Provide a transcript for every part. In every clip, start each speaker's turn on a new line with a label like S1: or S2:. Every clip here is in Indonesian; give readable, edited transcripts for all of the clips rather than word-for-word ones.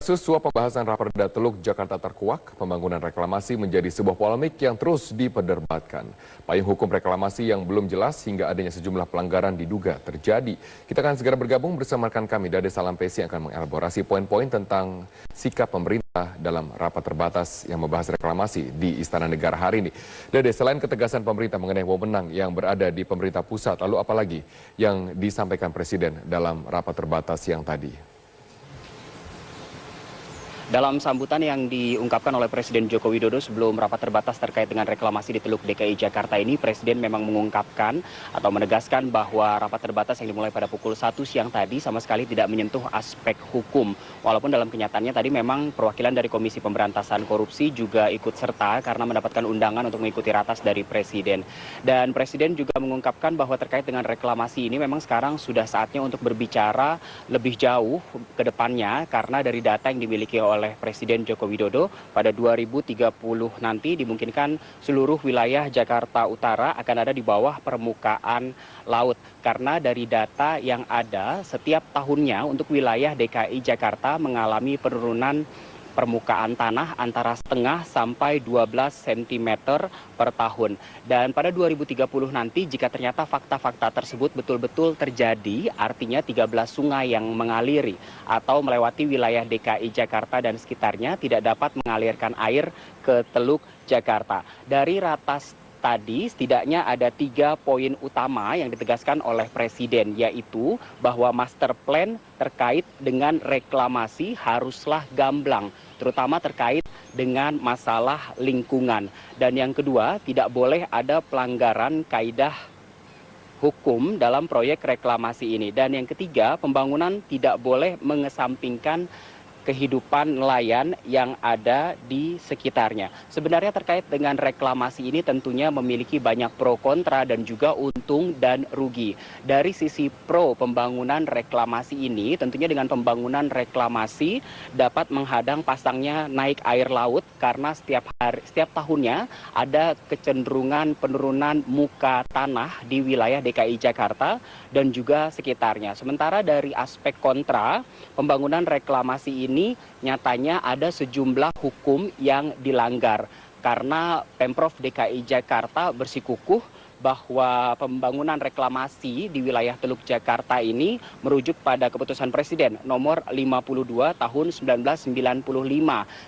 S1: Kasus suap pembahasan Raperda Teluk Jakarta terkuak, pembangunan reklamasi menjadi sebuah polemik yang terus diperdebatkan. Payung hukum reklamasi yang belum jelas hingga adanya sejumlah pelanggaran diduga terjadi. Kita akan segera bergabung bersama rekan kami, Dade Salampesi, yang akan mengelaborasi poin-poin tentang sikap pemerintah dalam rapat terbatas yang membahas reklamasi di Istana Negara hari ini. Dade, selain ketegasan pemerintah mengenai wewenang yang berada di pemerintah pusat, lalu apalagi yang disampaikan Presiden dalam rapat terbatas yang tadi?
S2: Dalam sambutan yang diungkapkan oleh Presiden Joko Widodo sebelum rapat terbatas terkait dengan reklamasi di Teluk DKI Jakarta ini, Presiden memang mengungkapkan atau menegaskan bahwa rapat terbatas yang dimulai pada pukul 1 siang tadi sama sekali tidak menyentuh aspek hukum. Walaupun dalam kenyataannya tadi memang perwakilan dari Komisi Pemberantasan Korupsi juga ikut serta karena mendapatkan undangan untuk mengikuti ratas dari Presiden. Dan Presiden juga mengungkapkan bahwa terkait dengan reklamasi ini memang sekarang sudah saatnya untuk berbicara lebih jauh ke depannya karena dari data yang dimiliki oleh Presiden Joko Widodo pada 2030 nanti dimungkinkan seluruh wilayah Jakarta Utara akan ada di bawah permukaan laut. Karena dari data yang ada setiap tahunnya untuk wilayah DKI Jakarta mengalami penurunan permukaan tanah antara setengah sampai 12 cm per tahun. Dan pada 2030 nanti jika ternyata fakta-fakta tersebut betul-betul terjadi, artinya 13 sungai yang mengaliri atau melewati wilayah DKI Jakarta dan sekitarnya tidak dapat mengalirkan air ke Teluk Jakarta. Dari ratas tadi setidaknya ada 3 poin utama yang ditegaskan oleh Presiden, yaitu bahwa master plan terkait dengan reklamasi haruslah gamblang, terutama terkait dengan masalah lingkungan. Dan yang kedua, tidak boleh ada pelanggaran kaidah hukum dalam proyek reklamasi ini. Dan yang ketiga, pembangunan tidak boleh mengesampingkan kehidupan nelayan yang ada di sekitarnya. Sebenarnya terkait dengan reklamasi ini tentunya memiliki banyak pro kontra dan juga untung dan rugi. Dari sisi pro pembangunan reklamasi ini, tentunya dengan pembangunan reklamasi dapat menghadang pasangnya naik air laut karena setiap tahunnya ada kecenderungan penurunan muka tanah di wilayah DKI Jakarta dan juga sekitarnya. Sementara dari aspek kontra, pembangunan reklamasi ini nyatanya ada sejumlah hukum yang dilanggar karena Pemprov DKI Jakarta bersikukuh bahwa pembangunan reklamasi di wilayah Teluk Jakarta ini merujuk pada keputusan Presiden nomor 52 tahun 1995.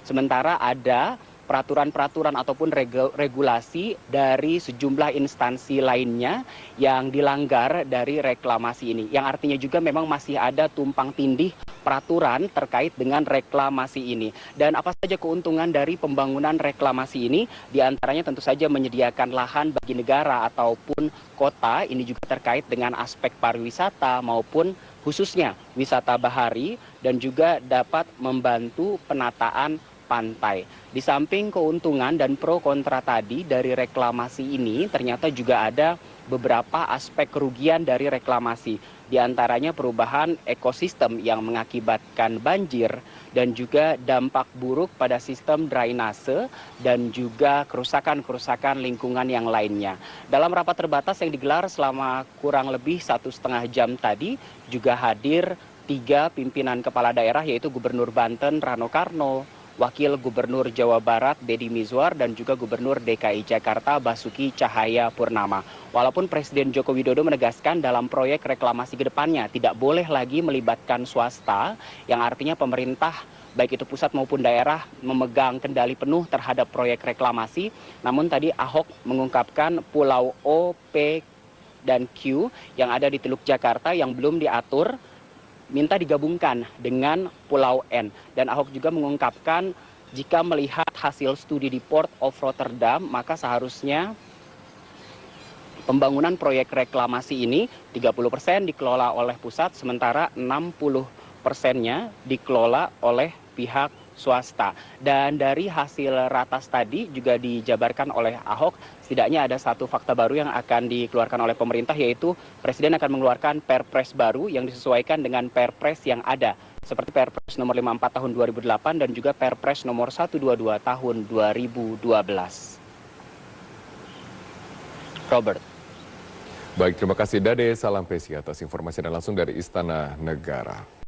S2: Sementara ada peraturan-peraturan ataupun regulasi dari sejumlah instansi lainnya yang dilanggar dari reklamasi ini. Yang artinya juga memang masih ada tumpang tindih peraturan terkait dengan reklamasi ini. Dan apa saja keuntungan dari pembangunan reklamasi ini? Di antaranya tentu saja menyediakan lahan bagi negara ataupun kota. Ini juga terkait dengan aspek pariwisata maupun khususnya wisata bahari dan juga dapat membantu penataan pantai. Di samping keuntungan dan pro kontra tadi dari reklamasi ini, ternyata juga ada beberapa aspek kerugian dari reklamasi. Di antaranya perubahan ekosistem yang mengakibatkan banjir dan juga dampak buruk pada sistem drainase dan juga kerusakan-kerusakan lingkungan yang lainnya. Dalam rapat terbatas yang digelar selama kurang lebih 1,5 jam tadi juga hadir 3 pimpinan kepala daerah, yaitu Gubernur Banten Rano Karno, Wakil Gubernur Jawa Barat Deddy Mizwar dan juga Gubernur DKI Jakarta Basuki Cahayapurnama. Walaupun Presiden Joko Widodo menegaskan dalam proyek reklamasi ke depannya tidak boleh lagi melibatkan swasta, yang artinya pemerintah baik itu pusat maupun daerah memegang kendali penuh terhadap proyek reklamasi. Namun tadi Ahok mengungkapkan Pulau O, P, dan Q yang ada di Teluk Jakarta yang belum diatur minta digabungkan dengan Pulau N. Dan Ahok juga mengungkapkan jika melihat hasil studi di Port of Rotterdam, maka seharusnya pembangunan proyek reklamasi ini 30% dikelola oleh pusat, sementara 60%-nya dikelola oleh pihak swasta. Dan dari hasil ratas tadi juga dijabarkan oleh Ahok, setidaknya ada satu fakta baru yang akan dikeluarkan oleh pemerintah, yaitu Presiden akan mengeluarkan Perpres baru yang disesuaikan dengan Perpres yang ada, seperti Perpres nomor 54 tahun 2008 dan juga Perpres nomor 122 tahun 2012. Robert.
S1: Baik, terima kasih Dade Salampesi atas informasi dan langsung dari Istana Negara.